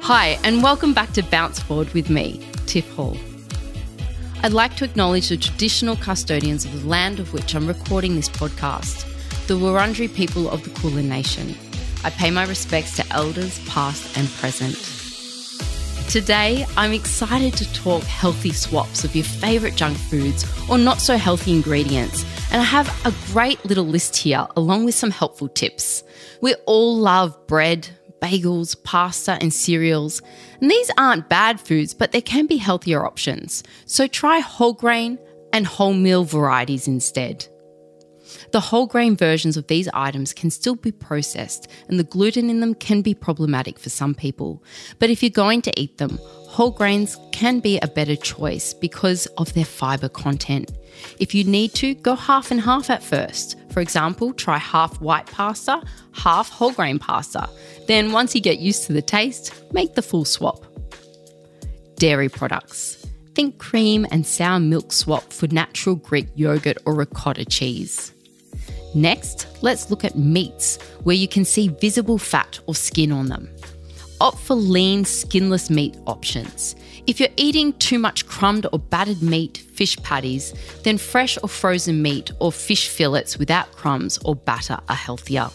Hi, and welcome back to Bounce Forward with me, Tiff Hall. I'd like to acknowledge the traditional custodians of the land of which I'm recording this podcast, the Wurundjeri people of the Kulin Nation. I pay my respects to elders past and present. Today, I'm excited to talk healthy swaps of your favourite junk foods or not so healthy ingredients, and I have a great little list here along with some helpful tips. We all love bread, bagels, pasta and cereals, and these aren't bad foods, but there can be healthier options. So try whole grain and wholemeal varieties instead. The whole grain versions of these items can still be processed, and the gluten in them can be problematic for some people. But if you're going to eat them, whole grains can be a better choice because of their fibre content. If you need to, go half and half at first. For example, try half white pasta, half whole grain pasta. Then once you get used to the taste, make the full swap. Dairy products. Think cream and sour milk swap for natural Greek yogurt or ricotta cheese. Next, let's look at meats, where you can see visible fat or skin on them. Opt for lean, skinless meat options. If you're eating too much crumbed or battered meat, fish patties, then fresh or frozen meat or fish fillets without crumbs or batter are healthier.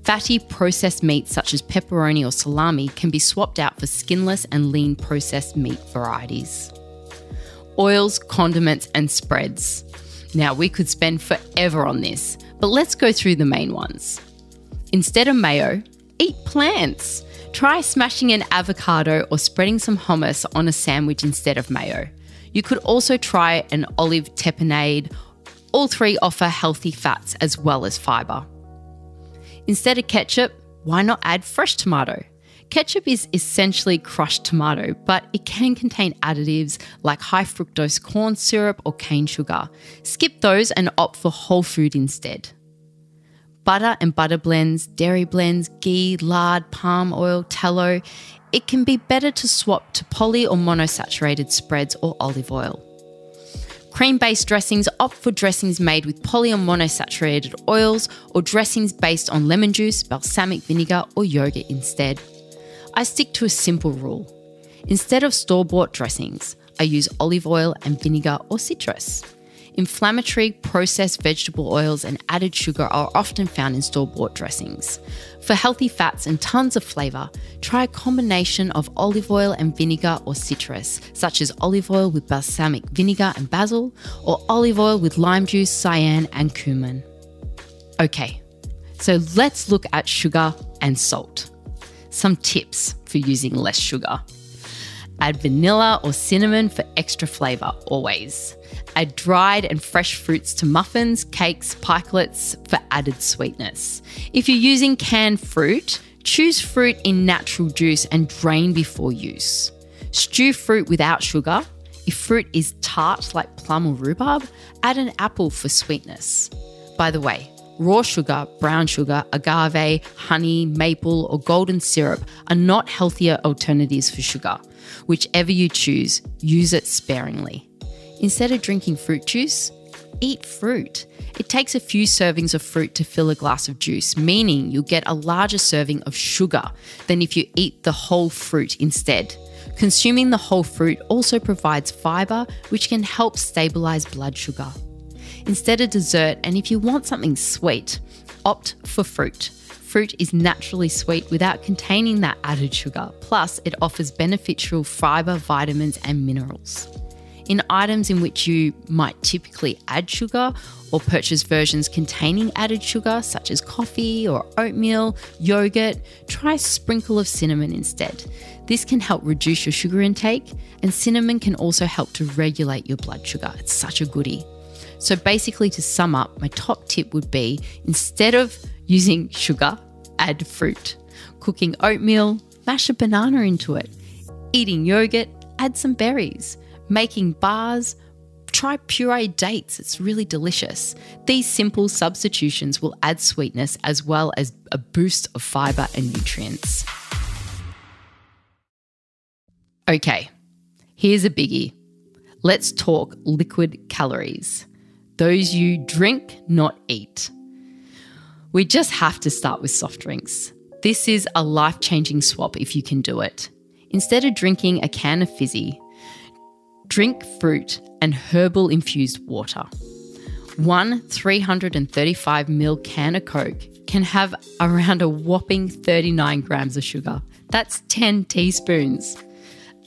Fatty processed meats such as pepperoni or salami can be swapped out for skinless and lean processed meat varieties. Oils, condiments and spreads. Now, we could spend forever on this, but let's go through the main ones. Instead of mayo, eat plants. Try smashing an avocado or spreading some hummus on a sandwich instead of mayo. You could also try an olive tapenade. All three offer healthy fats as well as fibre. Instead of ketchup, why not add fresh tomato? Ketchup is essentially crushed tomato, but it can contain additives like high fructose corn syrup or cane sugar. Skip those and opt for whole food instead. Butter and butter blends, dairy blends, ghee, lard, palm oil, tallow. It can be better to swap to poly or monosaturated spreads or olive oil. Cream-based dressings, opt for dressings made with poly or monosaturated oils or dressings based on lemon juice, balsamic vinegar or yogurt instead. I stick to a simple rule. Instead of store-bought dressings, I use olive oil and vinegar or citrus. Inflammatory processed vegetable oils and added sugar are often found in store-bought dressings. For healthy fats and tons of flavour, try a combination of olive oil and vinegar or citrus, such as olive oil with balsamic vinegar and basil, or olive oil with lime juice, cayenne and cumin. Okay, so let's look at sugar and salt. Some tips for using less sugar. Add vanilla or cinnamon for extra flavour, always. Add dried and fresh fruits to muffins, cakes, pikelets for added sweetness. If you're using canned fruit, choose fruit in natural juice and drain before use. Stew fruit without sugar. If fruit is tart like plum or rhubarb, add an apple for sweetness. By the way, raw sugar, brown sugar, agave, honey, maple or golden syrup are not healthier alternatives for sugar. Whichever you choose, use it sparingly. Instead of drinking fruit juice, eat fruit. It takes a few servings of fruit to fill a glass of juice, meaning you'll get a larger serving of sugar than if you eat the whole fruit instead. Consuming the whole fruit also provides fibre, which can help stabilise blood sugar. Instead of dessert, and if you want something sweet, opt for fruit. Fruit is naturally sweet without containing that added sugar. Plus, it offers beneficial fibre, vitamins and minerals. In items in which you might typically add sugar or purchase versions containing added sugar, such as coffee or oatmeal, yogurt, try a sprinkle of cinnamon instead. This can help reduce your sugar intake, and cinnamon can also help to regulate your blood sugar. It's such a goodie. So basically, to sum up, my top tip would be, instead of using sugar, add fruit. Cooking oatmeal, mash a banana into it. Eating yogurt, add some berries. Making bars, try pureed dates. It's really delicious. These simple substitutions will add sweetness as well as a boost of fibre and nutrients. Okay, here's a biggie. Let's talk liquid calories. Those you drink, not eat. We just have to start with soft drinks. This is a life-changing swap if you can do it. Instead of drinking a can of fizzy, drink fruit and herbal infused water. One 335ml can of Coke can have around a whopping 39 grams of sugar. That's 10 teaspoons.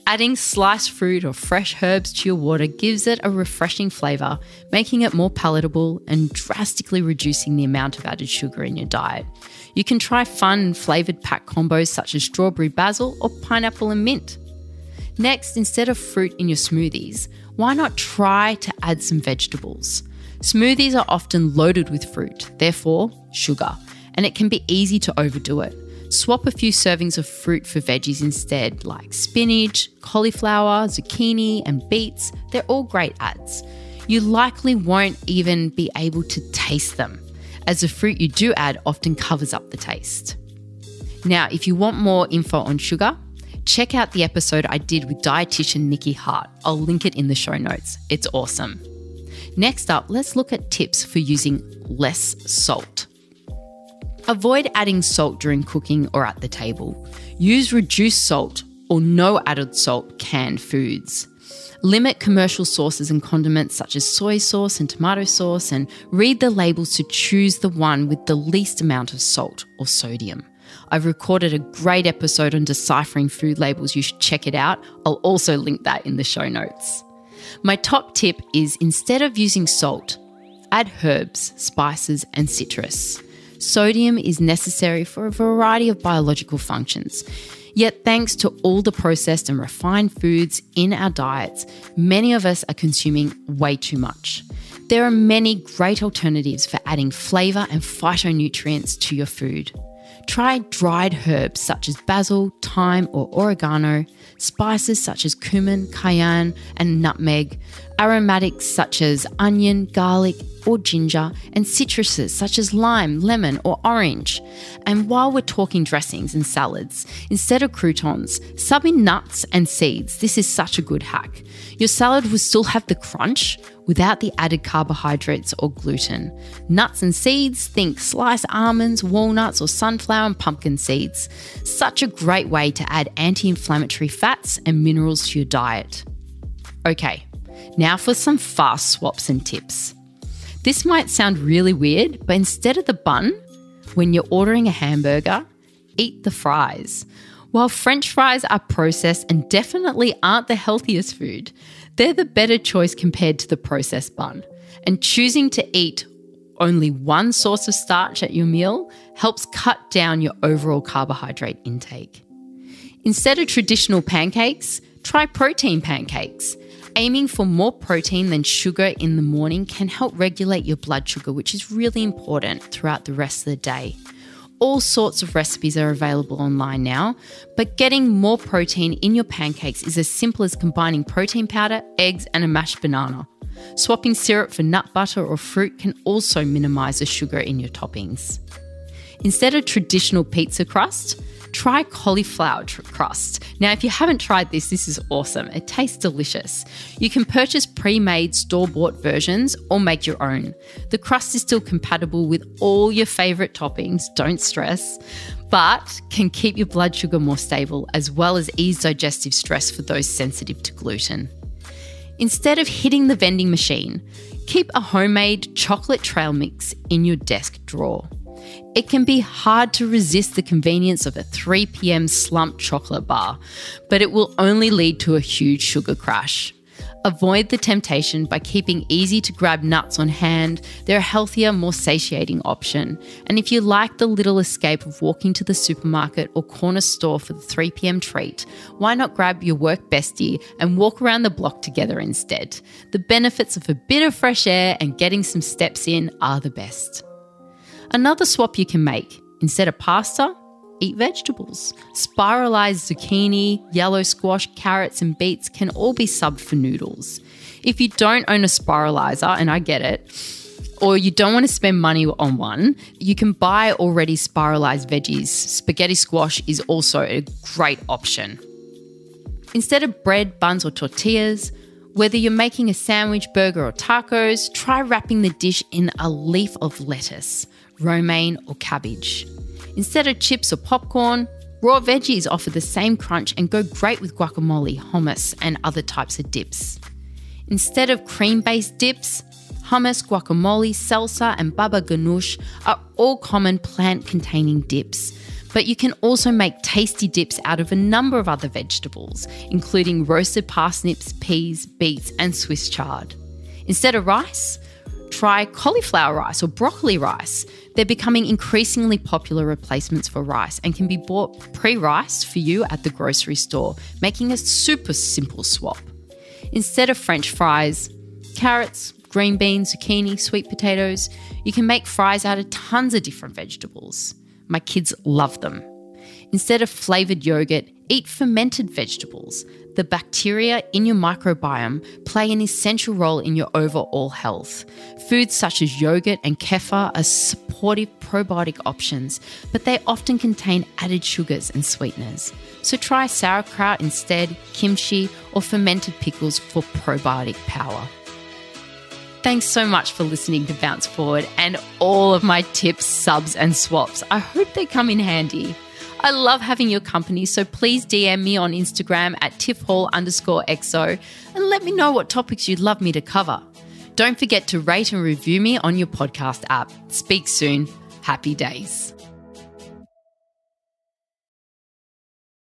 Adding sliced fruit or fresh herbs to your water gives it a refreshing flavour, making it more palatable and drastically reducing the amount of added sugar in your diet. You can try fun and flavoured pack combos such as strawberry basil or pineapple and mint. Next, instead of fruit in your smoothies, why not try to add some vegetables? Smoothies are often loaded with fruit, therefore sugar, and it can be easy to overdo it. Swap a few servings of fruit for veggies instead, like spinach, cauliflower, zucchini, and beets. They're all great adds. You likely won't even be able to taste them, as the fruit you do add often covers up the taste. Now, if you want more info on sugar, check out the episode I did with dietitian Nikki Hart. I'll link it in the show notes. It's awesome. Next up, let's look at tips for using less salt. Avoid adding salt during cooking or at the table. Use reduced salt or no added salt canned foods. Limit commercial sauces and condiments such as soy sauce and tomato sauce, and read the labels to choose the one with the least amount of salt or sodium. I've recorded a great episode on deciphering food labels. You should check it out. I'll also link that in the show notes. My top tip is, instead of using salt, add herbs, spices, and citrus. Sodium is necessary for a variety of biological functions. Yet thanks to all the processed and refined foods in our diets, many of us are consuming way too much. There are many great alternatives for adding flavour and phytonutrients to your food. Try dried herbs such as basil, thyme, or oregano, spices such as cumin, cayenne, and nutmeg, aromatics such as onion, garlic, or ginger, and citruses such as lime, lemon, or orange. And while we're talking dressings and salads, instead of croutons, sub in nuts and seeds. This is such a good hack. Your salad will still have the crunch without the added carbohydrates or gluten. Nuts and seeds, think sliced almonds, walnuts, or sunflower and pumpkin seeds. Such a great way to add anti-inflammatory fats and minerals to your diet. Okay, now for some fast swaps and tips. This might sound really weird, but instead of the bun, when you're ordering a hamburger, eat the fries. While French fries are processed and definitely aren't the healthiest food, they're the better choice compared to the processed bun. And choosing to eat only one source of starch at your meal helps cut down your overall carbohydrate intake. Instead of traditional pancakes, try protein pancakes. Aiming for more protein than sugar in the morning can help regulate your blood sugar, which is really important throughout the rest of the day. All sorts of recipes are available online now, but getting more protein in your pancakes is as simple as combining protein powder, eggs, and a mashed banana. Swapping syrup for nut butter or fruit can also minimise the sugar in your toppings. Instead of traditional pizza crust, try cauliflower crust. Now, if you haven't tried this is awesome. It tastes delicious. You can purchase pre-made store-bought versions or make your own. The crust is still compatible with all your favourite toppings, don't stress, but can keep your blood sugar more stable, as well as ease digestive stress for those sensitive to gluten. Instead of hitting the vending machine, keep a homemade chocolate trail mix in your desk drawer. It can be hard to resist the convenience of a 3 p.m. slumped chocolate bar, but it will only lead to a huge sugar crash. Avoid the temptation by keeping easy to grab nuts on hand. They're a healthier, more satiating option. And if you like the little escape of walking to the supermarket or corner store for the 3 p.m. treat, why not grab your work bestie and walk around the block together instead? The benefits of a bit of fresh air and getting some steps in are the best. Another swap you can make, instead of pasta, eat vegetables. Spiralized zucchini, yellow squash, carrots, and beets can all be subbed for noodles. If you don't own a spiralizer, and I get it, or you don't want to spend money on one, you can buy already spiralized veggies. Spaghetti squash is also a great option. Instead of bread, buns, or tortillas, whether you're making a sandwich, burger, or tacos, try wrapping the dish in a leaf of lettuce, romaine, or cabbage. Instead of chips or popcorn, Raw veggies offer the same crunch and go great with guacamole, hummus, and other types of dips. Instead of cream-based dips, hummus, guacamole, salsa, and baba ganoush are all common plant-containing dips. But you can also make tasty dips out of a number of other vegetables, including roasted parsnips, peas, beets, and Swiss chard. Instead of rice, try cauliflower rice or broccoli rice. They're becoming increasingly popular replacements for rice and can be bought pre-riced for you at the grocery store, making a super simple swap. Instead of French fries, carrots, green beans, zucchini, sweet potatoes, you can make fries out of tons of different vegetables. My kids love them. Instead of flavoured yogurt, eat fermented vegetables. The bacteria in your microbiome play an essential role in your overall health. Foods such as yogurt and kefir are supportive probiotic options, but they often contain added sugars and sweeteners. So try sauerkraut instead, kimchi, or fermented pickles for probiotic power. Thanks so much for listening to Bounce Forward and all of my tips, subs, and swaps. I hope they come in handy. I love having your company, so please DM me on Instagram at tiffhall_xo and let me know what topics you'd love me to cover. Don't forget to rate and review me on your podcast app. Speak soon. Happy days.